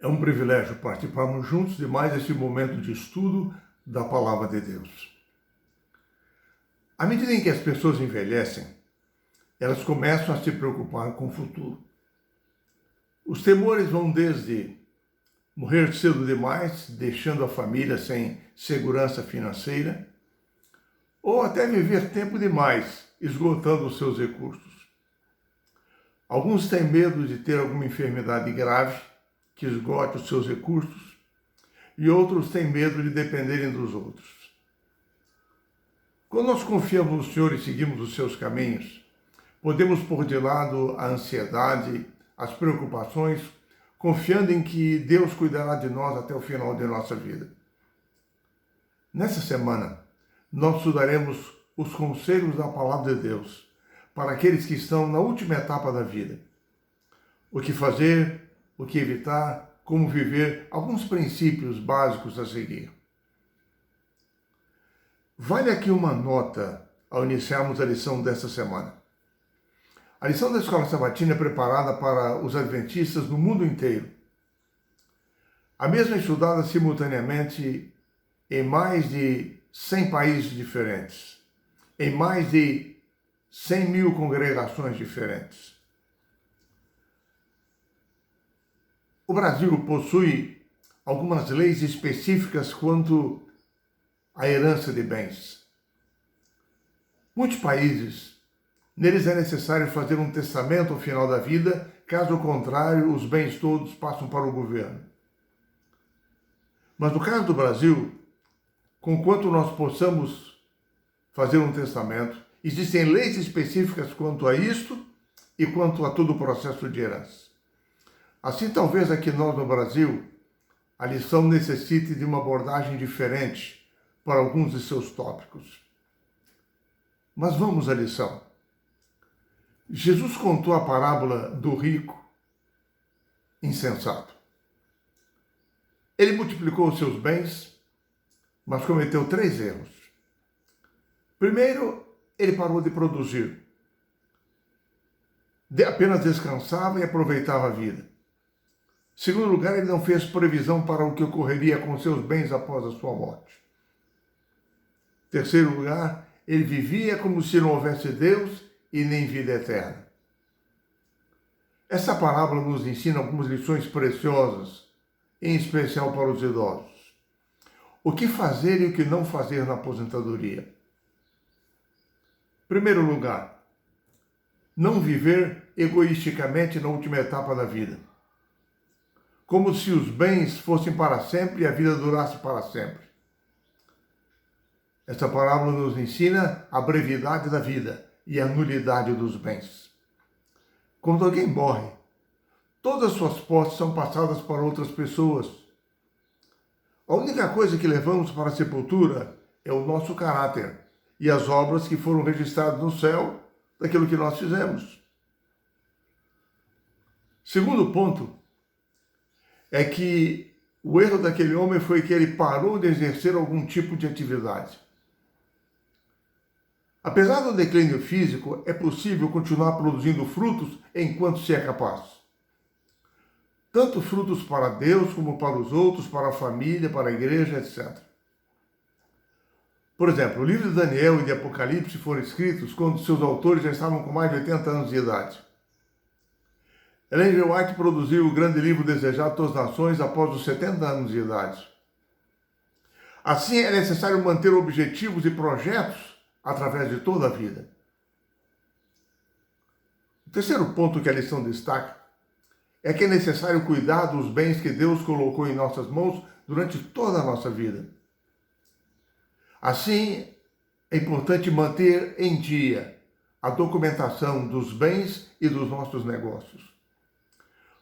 É um privilégio participarmos juntos de mais esse momento de estudo da Palavra de Deus. À medida em que as pessoas envelhecem, elas começam a se preocupar com o futuro. Os temores vão desde morrer cedo demais, deixando a família sem segurança financeira, ou até viver tempo demais, esgotando os seus recursos. Alguns têm medo de ter alguma enfermidade grave que esgote os seus recursos, e outros têm medo de dependerem dos outros. Quando nós confiamos no Senhor e seguimos os seus caminhos, podemos pôr de lado a ansiedade, as preocupações, confiando em que Deus cuidará de nós até o final de nossa vida. Nessa semana, nós estudaremos os conselhos da Palavra de Deus para aqueles que estão na última etapa da vida. O que fazer, o que evitar, como viver, alguns princípios básicos a seguir. Vale aqui uma nota ao iniciarmos a lição desta semana. A lição da Escola Sabatina é preparada para os adventistas no mundo inteiro. A mesma é estudada simultaneamente em mais de 100 países diferentes, em mais de 100 mil congregações diferentes. O Brasil possui algumas leis específicas quanto à herança de bens. Muitos países, neles é necessário fazer um testamento ao final da vida, caso contrário, os bens todos passam para o governo. Mas no caso do Brasil, conquanto nós possamos fazer um testamento, existem leis específicas quanto a isto e quanto a todo o processo de herança. Assim, talvez aqui nós no Brasil, a lição necessite de uma abordagem diferente para alguns de seus tópicos. Mas vamos à lição. Jesus contou a parábola do rico insensato. Ele multiplicou os seus bens, mas cometeu 3 erros. Primeiro, ele parou de produzir. Apenas descansava e aproveitava a vida. Segundo lugar, ele não fez previsão para o que ocorreria com seus bens após a sua morte. Terceiro lugar, ele vivia como se não houvesse Deus e nem vida eterna. Essa parábola nos ensina algumas lições preciosas, em especial para os idosos. O que fazer e o que não fazer na aposentadoria. Primeiro lugar, não viver egoisticamente na última etapa da vida. Como se os bens fossem para sempre e a vida durasse para sempre. Esta parábola nos ensina a brevidade da vida e a nulidade dos bens. Quando alguém morre, todas as suas posses são passadas para outras pessoas. A única coisa que levamos para a sepultura é o nosso caráter e as obras que foram registradas no céu daquilo que nós fizemos. Segundo ponto é que o erro daquele homem foi que ele parou de exercer algum tipo de atividade. Apesar do declínio físico, é possível continuar produzindo frutos enquanto se é capaz. Tanto frutos para Deus como para os outros, para a família, para a igreja, etc. Por exemplo, o livro de Daniel e de Apocalipse foram escritos quando seus autores já estavam com mais de 80 anos de idade. Ellen G. White produziu o grande livro Desejado a Todas as Nações após os 70 anos de idade. Assim, é necessário manter objetivos e projetos através de toda a vida. O terceiro ponto que a lição destaca é que é necessário cuidar dos bens que Deus colocou em nossas mãos durante toda a nossa vida. Assim, é importante manter em dia a documentação dos bens e dos nossos negócios.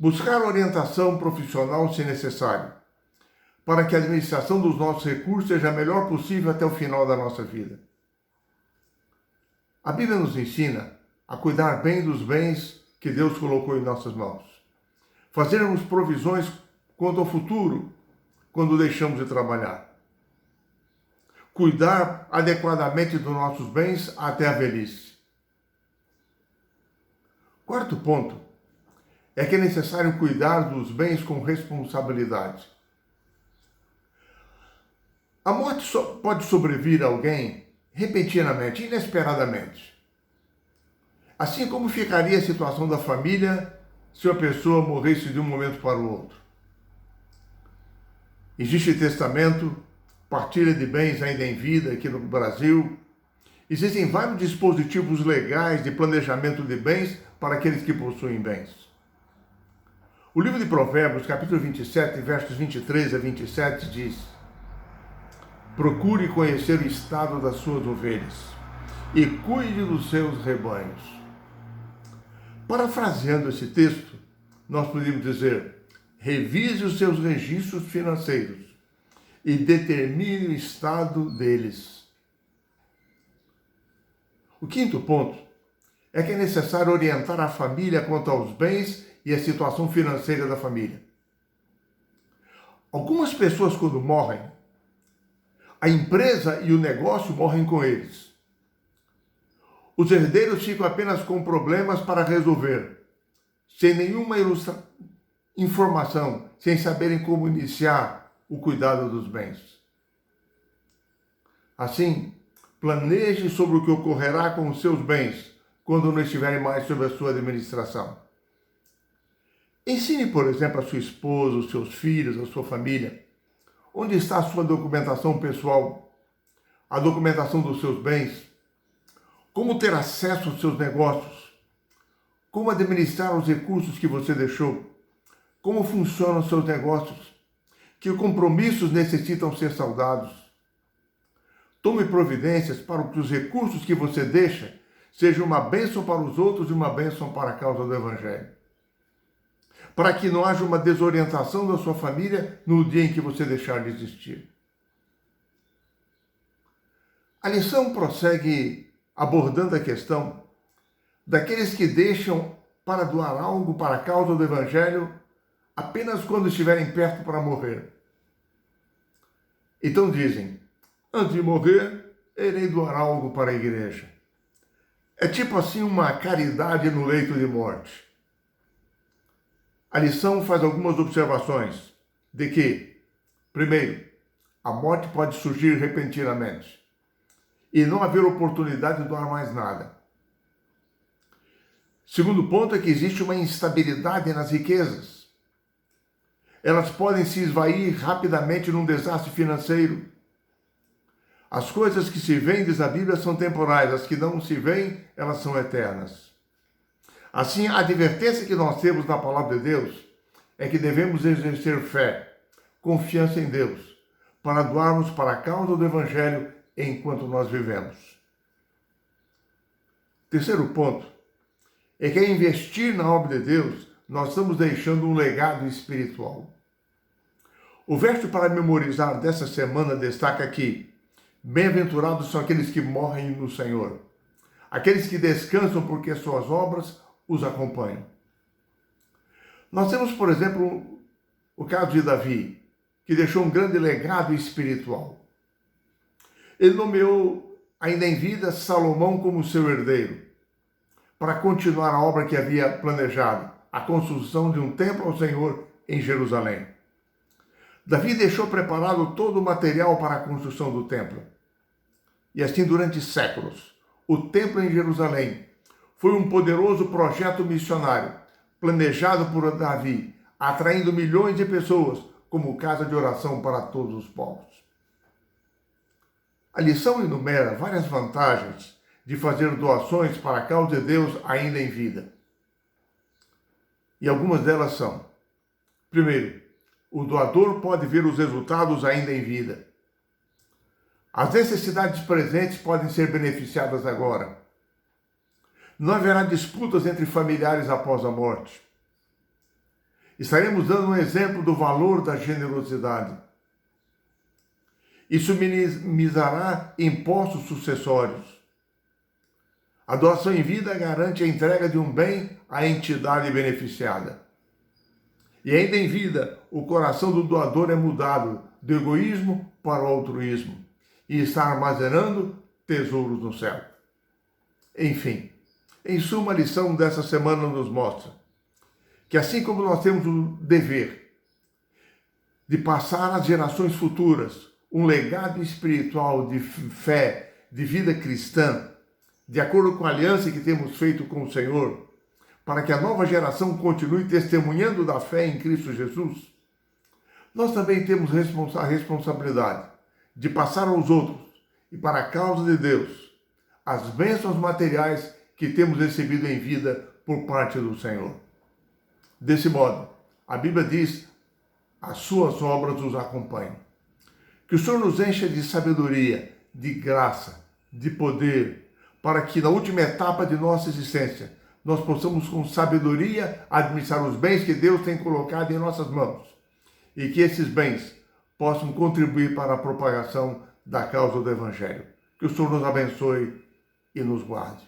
Buscar orientação profissional se necessário, para que a administração dos nossos recursos seja a melhor possível até o final da nossa vida. A Bíblia nos ensina a cuidar bem dos bens que Deus colocou em nossas mãos. Fazermos provisões quanto ao futuro, quando deixamos de trabalhar. Cuidar adequadamente dos nossos bens até a velhice. Quarto ponto é que é necessário cuidar dos bens com responsabilidade. A morte pode sobrevir a alguém repentinamente, inesperadamente. Assim como ficaria a situação da família se a pessoa morresse de um momento para o outro. Existe testamento, partilha de bens ainda em vida aqui no Brasil. Existem vários dispositivos legais de planejamento de bens para aqueles que possuem bens. O livro de Provérbios, capítulo 27, versos 23 a 27, diz: procure conhecer o estado das suas ovelhas e cuide dos seus rebanhos. Parafraseando esse texto, nós podemos dizer: revise os seus registros financeiros e determine o estado deles. O quinto ponto é que é necessário orientar a família quanto aos bens e a situação financeira da família. Algumas pessoas, quando morrem, a empresa e o negócio morrem com eles. Os herdeiros ficam apenas com problemas para resolver, sem nenhuma informação, sem saberem como iniciar o cuidado dos bens. Assim, planeje sobre o que ocorrerá com os seus bens quando não estiverem mais sob a sua administração. Ensine, por exemplo, a sua esposa, os seus filhos, a sua família, onde está a sua documentação pessoal, a documentação dos seus bens, como ter acesso aos seus negócios, como administrar os recursos que você deixou, como funcionam os seus negócios, que compromissos necessitam ser saudados. Tome providências para que os recursos que você deixa sejam uma bênção para os outros e uma bênção para a causa do Evangelho. Para que não haja uma desorientação da sua família no dia em que você deixar de existir. A lição prossegue abordando a questão daqueles que deixam para doar algo para a causa do Evangelho apenas quando estiverem perto para morrer. Então dizem: antes de morrer, irei doar algo para a igreja. É tipo assim uma caridade no leito de morte. A lição faz algumas observações de que, primeiro, a morte pode surgir repentinamente e não haver oportunidade de doar mais nada. Segundo ponto é que existe uma instabilidade nas riquezas. Elas podem se esvair rapidamente num desastre financeiro. As coisas que se veem, diz a Bíblia, são temporais, as que não se veem, elas são eternas. Assim, a advertência que nós temos na palavra de Deus é que devemos exercer fé, confiança em Deus, para doarmos para a causa do Evangelho enquanto nós vivemos. Terceiro ponto é que ao investir na obra de Deus, nós estamos deixando um legado espiritual. O verso para memorizar dessa semana destaca aqui: bem-aventurados são aqueles que morrem no Senhor, aqueles que descansam porque suas obras os acompanham. Nós temos, por exemplo, o caso de Davi, que deixou um grande legado espiritual. Ele nomeou, ainda em vida, Salomão como seu herdeiro, para continuar a obra que havia planejado, a construção de um templo ao Senhor em Jerusalém. Davi deixou preparado todo o material para a construção do templo. E assim, durante séculos, o templo em Jerusalém foi um poderoso projeto missionário, planejado por Davi, atraindo milhões de pessoas como casa de oração para todos os povos. A lição enumera várias vantagens de fazer doações para a causa de Deus ainda em vida. E algumas delas são: primeiro, o doador pode ver os resultados ainda em vida. As necessidades presentes podem ser beneficiadas agora. Não haverá disputas entre familiares após a morte. Estaremos dando um exemplo do valor da generosidade. Isso minimizará impostos sucessórios. A doação em vida garante a entrega de um bem à entidade beneficiada. E ainda em vida, o coração do doador é mudado do egoísmo para o altruísmo e está armazenando tesouros no céu. Enfim, em suma, a lição dessa semana nos mostra que assim como nós temos o dever de passar às gerações futuras um legado espiritual de fé, de vida cristã, de acordo com a aliança que temos feito com o Senhor, para que a nova geração continue testemunhando da fé em Cristo Jesus, nós também temos a responsabilidade de passar aos outros e para a causa de Deus as bênçãos materiais que temos recebido em vida por parte do Senhor. Desse modo, a Bíblia diz, as suas obras os acompanham. Que o Senhor nos encha de sabedoria, de graça, de poder, para que na última etapa de nossa existência, nós possamos com sabedoria administrar os bens que Deus tem colocado em nossas mãos e que esses bens possam contribuir para a propagação da causa do Evangelho. Que o Senhor nos abençoe e nos guarde.